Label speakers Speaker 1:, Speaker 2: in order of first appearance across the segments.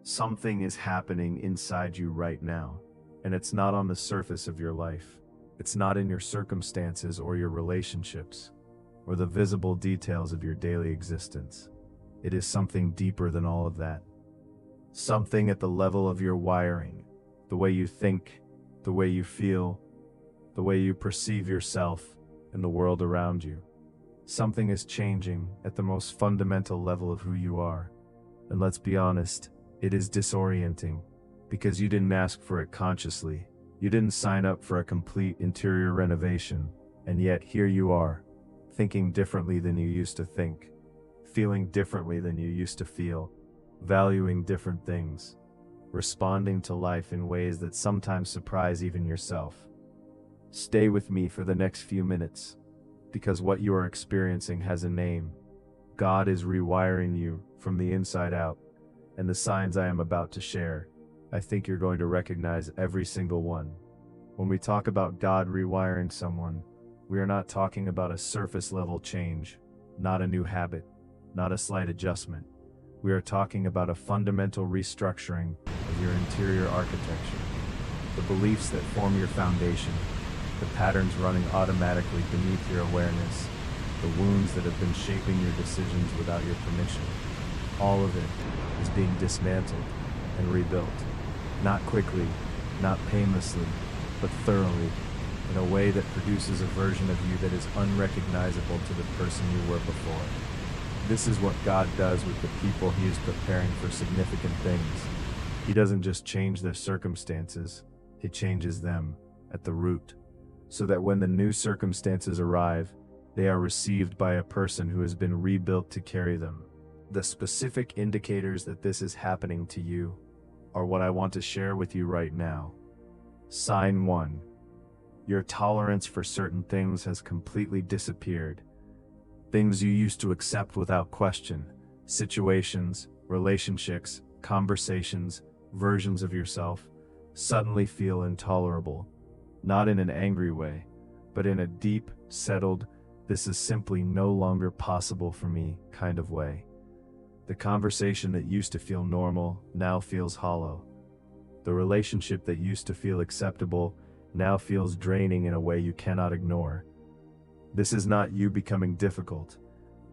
Speaker 1: Something is happening inside you right now, and it's not on the surface of your life. It's not in your circumstances or your relationships, or the visible details of your daily existence. It is something deeper than all of that. Something at the level of your wiring, the way you think, the way you feel, the way you perceive yourself and the world around you. Something is changing at the most fundamental level of who you are. And let's be honest, it is disorienting, because you didn't ask for it consciously. You didn't sign up for a complete interior renovation, and yet here you are, thinking differently than you used to think, feeling differently than you used to feel, valuing different things, responding to life in ways that sometimes surprise even yourself. Stay with me for the next few minutes, because what you are experiencing has a name. God is rewiring you from the inside out, and the signs I am about to share, I think you're going to recognize every single one. When we talk about God rewiring someone, we are not talking about a surface level change, not a new habit, not a slight adjustment. We are talking about a fundamental restructuring of your interior architecture. The beliefs that form your foundation, the patterns running automatically beneath your awareness, the wounds that have been shaping your decisions without your permission. All of it is being dismantled and rebuilt. Not quickly, not painlessly, but thoroughly, in a way that produces a version of you that is unrecognizable to the person you were before. This is what God does with the people He is preparing for significant things. He doesn't just change their circumstances, He changes them at the root, so that when the new circumstances arrive, they are received by a person who has been rebuilt to carry them. The specific indicators that this is happening to you are what I want to share with you right now. Sign 1. Your tolerance for certain things has completely disappeared. Things you used to accept without question, situations, relationships, conversations, versions of yourself, suddenly feel intolerable. Not in an angry way, but in a deep, settled, this is simply no longer possible for me kind of way. The conversation that used to feel normal now feels hollow. The relationship that used to feel acceptable now feels draining in a way you cannot ignore. This is not you becoming difficult.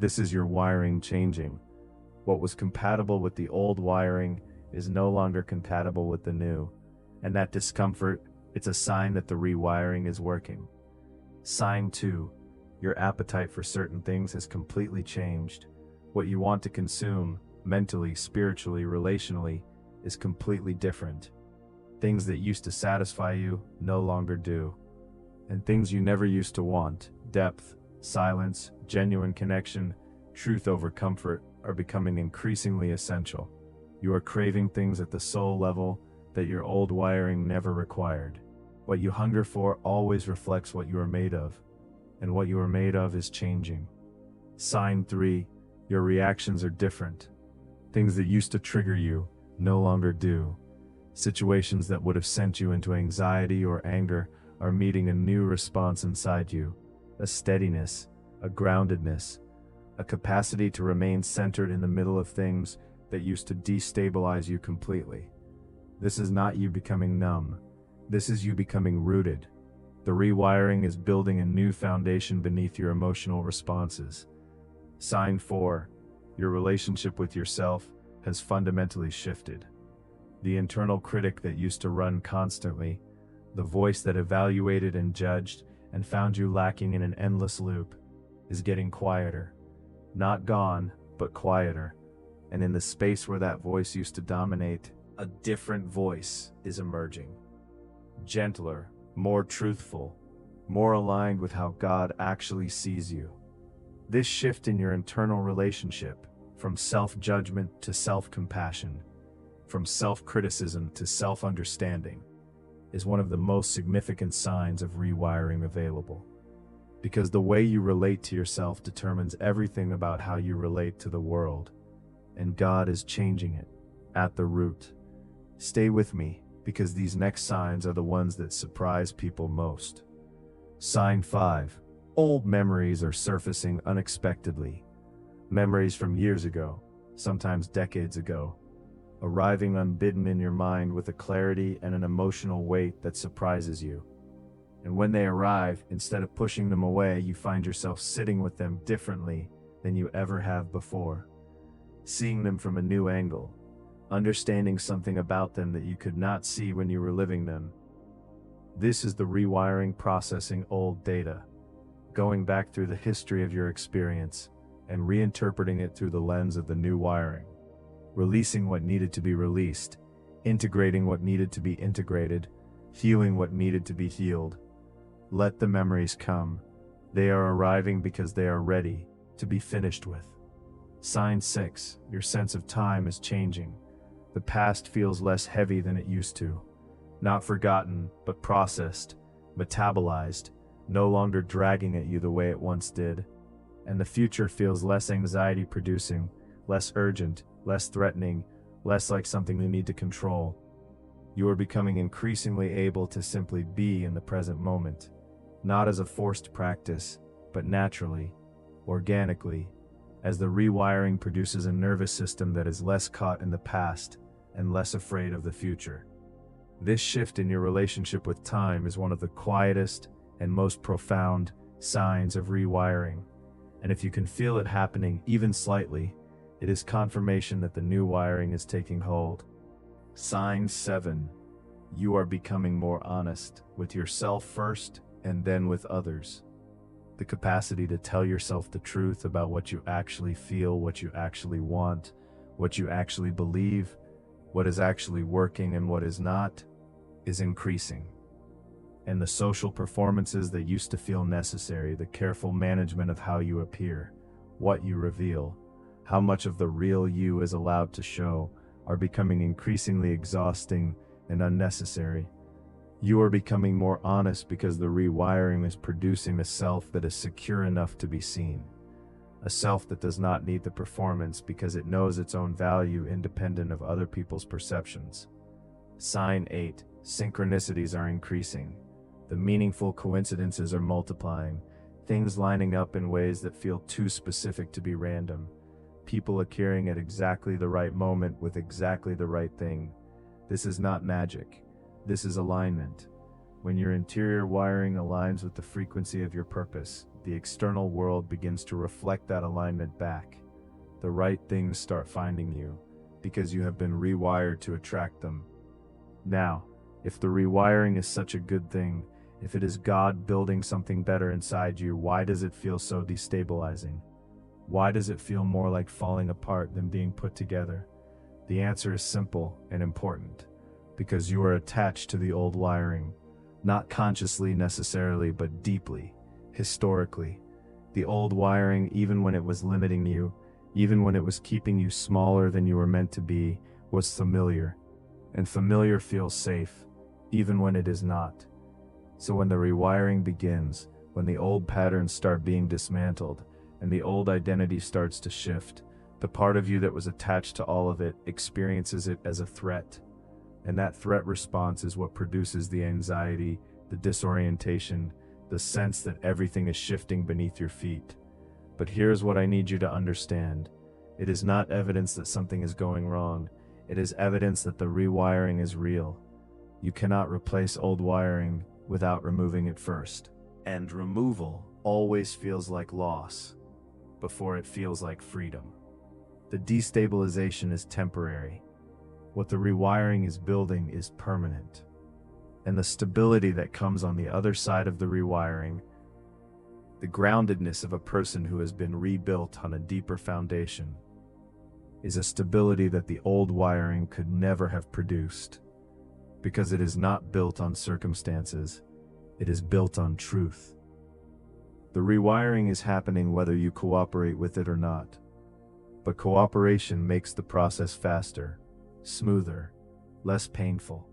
Speaker 1: This is your wiring changing. What was compatible with the old wiring is no longer compatible with the new. And that discomfort, it's a sign that the rewiring is working. Sign 2. Your appetite for certain things has completely changed. What you want to consume, mentally, spiritually, relationally, is completely different. Things that used to satisfy you no longer do. And things you never used to want, depth, silence, genuine connection, truth over comfort, are becoming increasingly essential. You are craving things at the soul level that your old wiring never required. What you hunger for always reflects what you are made of, and what you are made of is changing. Sign 3. Your reactions are different. Things that used to trigger you no longer do. Situations that would have sent you into anxiety or anger are meeting a new response inside you. A steadiness, a groundedness, a capacity to remain centered in the middle of things that used to destabilize you completely. This is not you becoming numb. This is you becoming rooted. The rewiring is building a new foundation beneath your emotional responses. Sign 4. Your relationship with yourself has fundamentally shifted. The internal critic that used to run constantly, the voice that evaluated and judged and found you lacking in an endless loop, is getting quieter. Not gone, but quieter. And in the space where that voice used to dominate, a different voice is emerging. Gentler, more truthful, more aligned with how God actually sees you. This shift in your internal relationship, from self-judgment to self-compassion, from self-criticism to self-understanding, is one of the most significant signs of rewiring available. Because the way you relate to yourself determines everything about how you relate to the world, and God is changing it at the root. Stay with me, because these next signs are the ones that surprise people most. Sign 5. Old memories are surfacing unexpectedly. Memories from years ago, sometimes decades ago. arriving unbidden in your mind with a clarity and an emotional weight that surprises you. And when they arrive, instead of pushing them away, you find yourself sitting with them differently than you ever have before, seeing them from a new angle, understanding something about them that you could not see when you were living them. This is the rewiring, processing old data, going back through the history of your experience and reinterpreting it through the lens of the new wiring, releasing what needed to be released, integrating what needed to be integrated, healing what needed to be healed. Let the memories come. They are arriving because they are ready to be finished with. Sign 6. Your sense of time is changing. The past feels less heavy than it used to. Not forgotten, but processed, metabolized, no longer dragging at you the way it once did. And the future feels less anxiety-producing, less urgent, less threatening, less like something you need to control. You are becoming increasingly able to simply be in the present moment, not as a forced practice, but naturally, organically, as the rewiring produces a nervous system that is less caught in the past and less afraid of the future. This shift in your relationship with time is one of the quietest and most profound signs of rewiring. And if you can feel it happening even slightly, it is confirmation that the new wiring is taking hold. Sign 7. You are becoming more honest with yourself first and then with others. The capacity to tell yourself the truth about what you actually feel, what you actually want, what you actually believe, what is actually working and what is not, is increasing. And the social performances that used to feel necessary, the careful management of how you appear, what you reveal, how much of the real you is allowed to show, are becoming increasingly exhausting and unnecessary. You are becoming more honest because the rewiring is producing a self that is secure enough to be seen. A self that does not need the performance because it knows its own value independent of other people's perceptions. Sign 8. Synchronicities are increasing. The meaningful coincidences are multiplying, things lining up in ways that feel too specific to be random. People occurring at exactly the right moment with exactly the right thing. This is not magic. This is alignment. When your interior wiring aligns with the frequency of your purpose, the external world begins to reflect that alignment back. The right things start finding you, because you have been rewired to attract them. Now, if the rewiring is such a good thing, if it is God building something better inside you, why does it feel so destabilizing? Why does it feel more like falling apart than being put together? The answer is simple and important. Because you are attached to the old wiring, not consciously necessarily, but deeply, historically. The old wiring, even when it was limiting you, even when it was keeping you smaller than you were meant to be, was familiar. And familiar feels safe, even when it is not. So when the rewiring begins, when the old patterns start being dismantled, and the old identity starts to shift, the part of you that was attached to all of it experiences it as a threat. And that threat response is what produces the anxiety, the disorientation, the sense that everything is shifting beneath your feet. But here's what I need you to understand. It is not evidence that something is going wrong. It is evidence that the rewiring is real. You cannot replace old wiring without removing it first. And removal always feels like loss before it feels like freedom. The destabilization is temporary. What the rewiring is building is permanent. And the stability that comes on the other side of the rewiring, the groundedness of a person who has been rebuilt on a deeper foundation, is a stability that the old wiring could never have produced, because it is not built on circumstances, it is built on truth. The rewiring is happening whether you cooperate with it or not, but cooperation makes the process faster, smoother, less painful.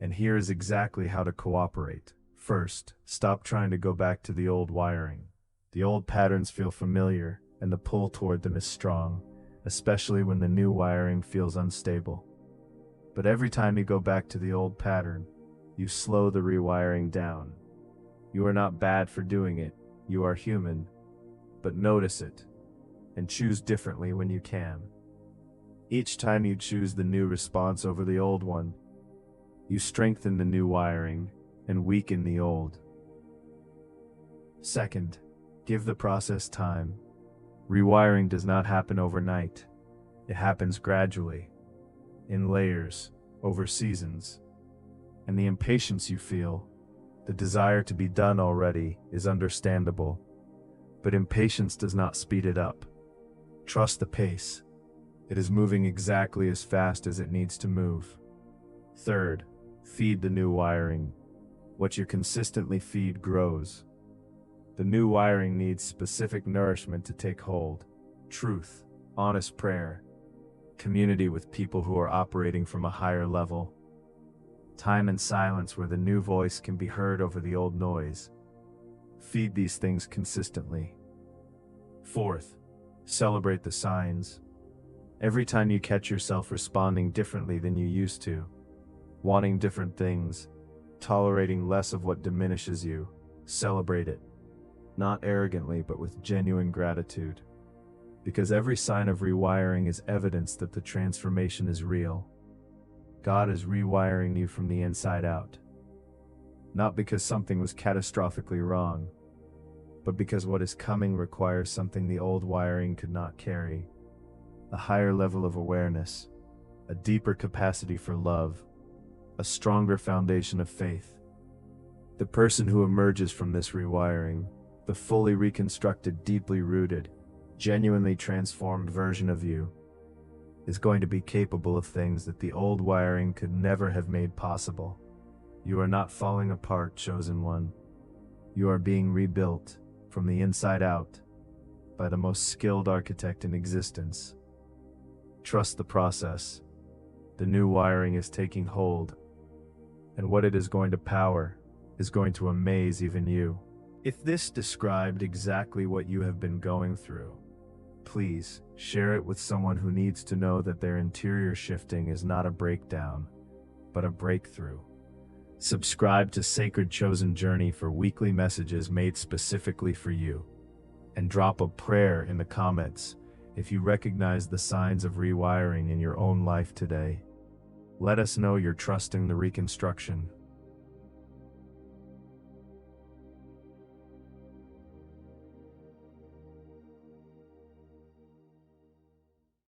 Speaker 1: And here is exactly how to cooperate. First, stop trying to go back to the old wiring. The old patterns feel familiar, and the pull toward them is strong, especially when the new wiring feels unstable. But every time you go back to the old pattern, you slow the rewiring down. You are not bad for doing it, you are human. But notice it, and choose differently when you can. Each time you choose the new response over the old one, you strengthen the new wiring and weaken the old. Second, give the process time. Rewiring does not happen overnight. It happens gradually, in layers, over seasons. And the impatience you feel, the desire to be done already, is understandable. But impatience does not speed it up. Trust the pace. It is moving exactly as fast as it needs to move. Third, feed the new wiring. What you consistently feed grows. The new wiring needs specific nourishment to take hold. Truth, honest prayer, community with people who are operating from a higher level, time and silence where the new voice can be heard over the old noise. Feed these things consistently. Fourth, celebrate the signs. Every time you catch yourself responding differently than you used to, wanting different things, tolerating less of what diminishes you, celebrate it. Not arrogantly, but with genuine gratitude. Because every sign of rewiring is evidence that the transformation is real. God is rewiring you from the inside out. Not because something was catastrophically wrong, but because what is coming requires something the old wiring could not carry. A higher level of awareness, a deeper capacity for love, a stronger foundation of faith. The person who emerges from this rewiring, the fully reconstructed, deeply rooted, genuinely transformed version of you, is going to be capable of things that the old wiring could never have made possible. You are not falling apart, chosen one. You are being rebuilt from the inside out by the most skilled architect in existence. Trust the process. The new wiring is taking hold, and what it is going to power is going to amaze even you. If this described exactly what you have been going through, please share it with someone who needs to know that their interior shifting is not a breakdown, but a breakthrough. Subscribe to Sacred Chosen Journey for weekly messages made specifically for you. And drop a prayer in the comments if you recognize the signs of rewiring in your own life today. Let us know you're trusting the reconstruction.